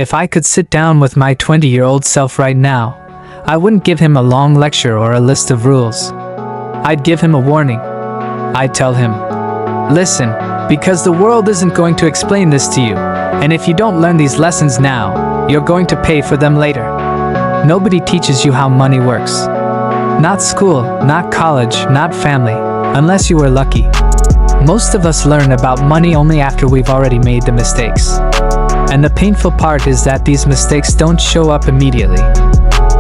If I could sit down with my 20-year-old self right now, I wouldn't give him a long lecture or a list of rules. I'd give him a warning. I'd tell him, listen, because the world isn't going to explain this to you, and if you don't learn these lessons now, you're going to pay for them later. Nobody teaches you how money works. Not school, not college, not family, unless you were lucky. Most of us learn about money only after we've already made the mistakes. And the painful part is that these mistakes don't show up immediately.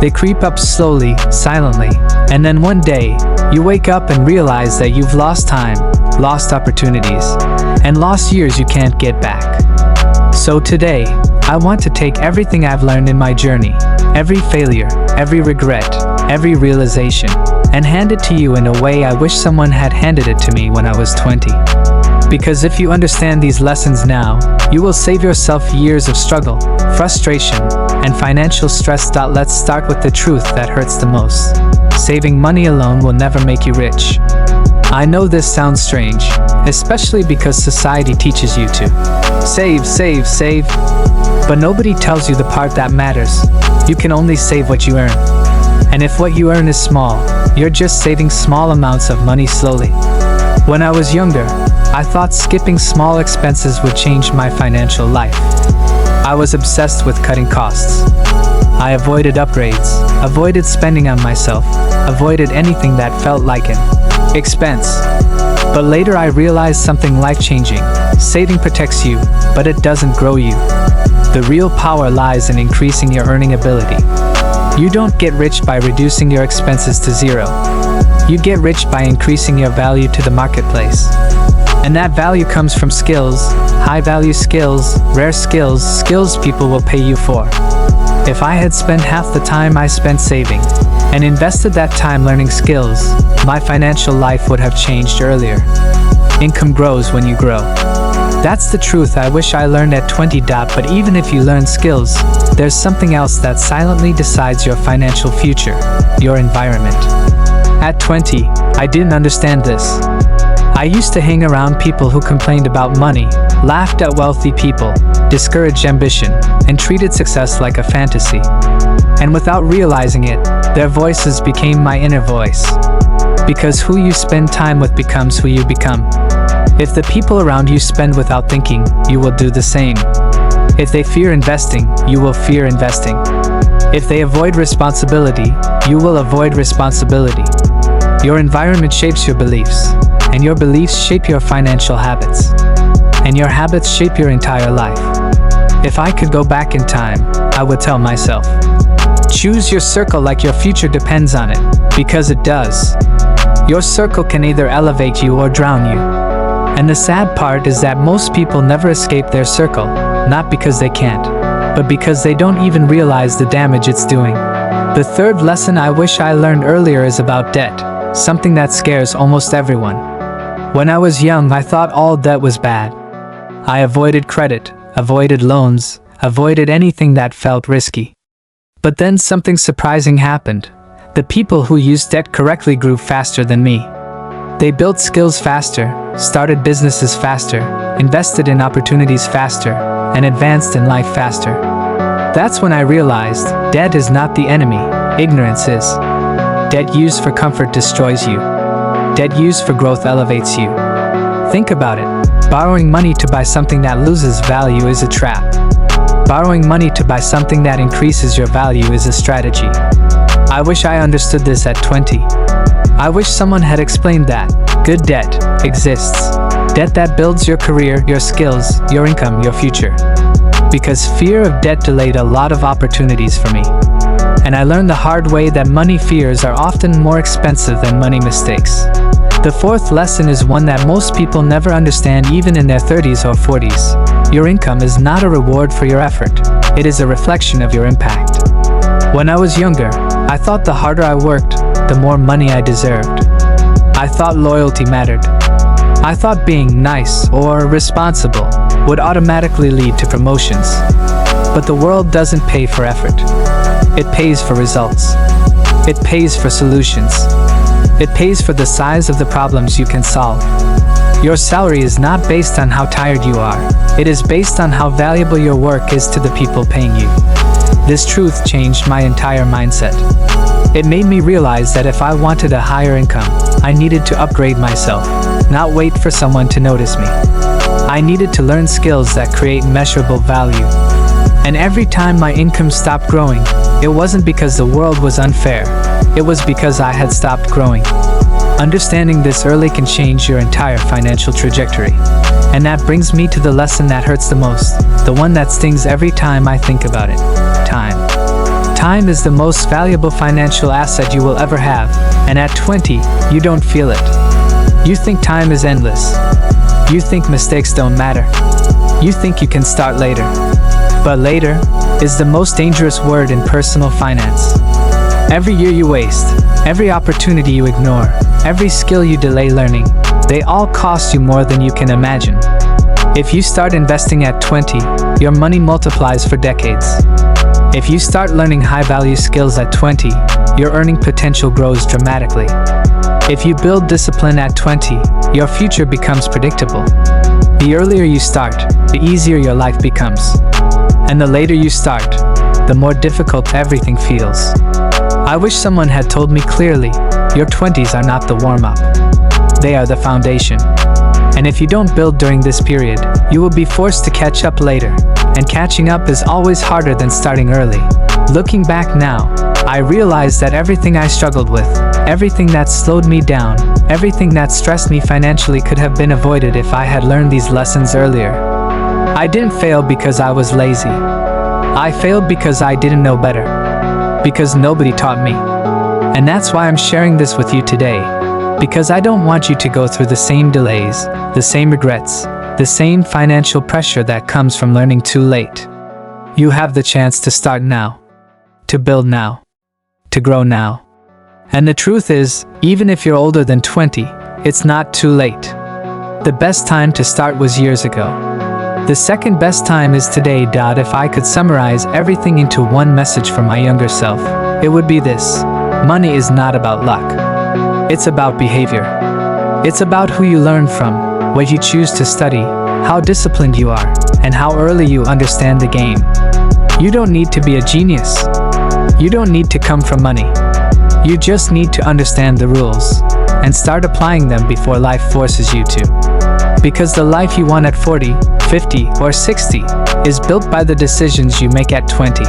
They creep up slowly, silently, and then one day, you wake up and realize that you've lost time, lost opportunities, and lost years you can't get back. So today, I want to take everything I've learned in my journey, every failure, every regret, every realization, and hand it to you in a way I wish someone had handed it to me when I was 20. Because if you understand these lessons now, you will save yourself years of struggle, frustration, and financial stress. Let's start with the truth that hurts the most. Saving money alone will never make you rich. I know this sounds strange, especially because society teaches you to save, save, save. But nobody tells you the part that matters. You can only save what you earn. And if what you earn is small, you're just saving small amounts of money slowly. When I was younger, I thought skipping small expenses would change my financial life. I was obsessed with cutting costs. I avoided upgrades, avoided spending on myself, avoided anything that felt like an expense. But later I realized something life-changing. Saving protects you, but it doesn't grow you. The real power lies in increasing your earning ability. You don't get rich by reducing your expenses to zero. You get rich by increasing your value to the marketplace. And that value comes from skills, high-value skills, rare skills, skills people will pay you for. If I had spent half the time I spent saving, and invested that time learning skills, my financial life would have changed earlier. Income grows when you grow. That's the truth I wish I learned at 20. But even if you learn skills, there's something else that silently decides your financial future, your environment. At 20, I didn't understand this. I used to hang around people who complained about money, laughed at wealthy people, discouraged ambition, and treated success like a fantasy. And without realizing it, their voices became my inner voice. Because who you spend time with becomes who you become. If the people around you spend without thinking, you will do the same. If they fear investing, you will fear investing. If they avoid responsibility, you will avoid responsibility. Your environment shapes your beliefs, and your beliefs shape your financial habits. And your habits shape your entire life. If I could go back in time, I would tell myself, choose your circle like your future depends on it, because it does. Your circle can either elevate you or drown you. And the sad part is that most people never escape their circle, not because they can't, but because they don't even realize the damage it's doing. The third lesson I wish I learned earlier is about debt, something that scares almost everyone. When I was young, I thought all debt was bad. I avoided credit, avoided loans, avoided anything that felt risky. But then something surprising happened. The people who used debt correctly grew faster than me. They built skills faster, started businesses faster, invested in opportunities faster, and advanced in life faster. That's when I realized, debt is not the enemy, ignorance is. Debt used for comfort destroys you. Debt used for growth elevates you. Think about it. Borrowing money to buy something that loses value is a trap. Borrowing money to buy something that increases your value is a strategy. I wish I understood this at 20. I wish someone had explained that good debt exists. Debt that builds your career, your skills, your income, your future. Because fear of debt delayed a lot of opportunities for me. And I learned the hard way that money fears are often more expensive than money mistakes. The fourth lesson is one that most people never understand even in their 30s or 40s. Your income is not a reward for your effort. It is a reflection of your impact. When I was younger, I thought the harder I worked, the more money I deserved. I thought loyalty mattered. I thought being nice or responsible would automatically lead to promotions. But the world doesn't pay for effort. It pays for results. It pays for solutions. It pays for the size of the problems you can solve. Your salary is not based on how tired you are. It is based on how valuable your work is to the people paying you. This truth changed my entire mindset. It made me realize that if I wanted a higher income, I needed to upgrade myself, not wait for someone to notice me. I needed to learn skills that create measurable value. And every time my income stopped growing, it wasn't because the world was unfair. It was because I had stopped growing. Understanding this early can change your entire financial trajectory. And that brings me to the lesson that hurts the most, the one that stings every time I think about it. Time. Time is the most valuable financial asset you will ever have, and at 20, you don't feel it. You think time is endless. You think mistakes don't matter. You think you can start later. But later is the most dangerous word in personal finance. Every year you waste, every opportunity you ignore, every skill you delay learning, they all cost you more than you can imagine. If you start investing at 20, your money multiplies for decades. If you start learning high-value skills at 20, your earning potential grows dramatically. If you build discipline at 20, your future becomes predictable. The earlier you start, the easier your life becomes. And the later you start, the more difficult everything feels. I wish someone had told me clearly, your 20s are not the warm-up. They are the foundation. And if you don't build during this period, you will be forced to catch up later. And catching up is always harder than starting early. Looking back now, I realize that everything I struggled with, everything that slowed me down, everything that stressed me financially could have been avoided if I had learned these lessons earlier. I didn't fail because I was lazy. I failed because I didn't know better. Because nobody taught me. And that's why I'm sharing this with you today. Because I don't want you to go through the same delays, the same regrets, the same financial pressure that comes from learning too late. You have the chance to start now. To build now. To grow now. And the truth is, even if you're older than 20, it's not too late. The best time to start was years ago. The second best time is today. If I could summarize everything into one message for my younger self, it would be this: money is not about luck. It's about behavior. It's about who you learn from, what you choose to study, how disciplined you are, and how early you understand the game. You don't need to be a genius. You don't need to come from money. You just need to understand the rules and start applying them before life forces you to. Because the life you want at 40, 50, or 60 is built by the decisions you make at 20.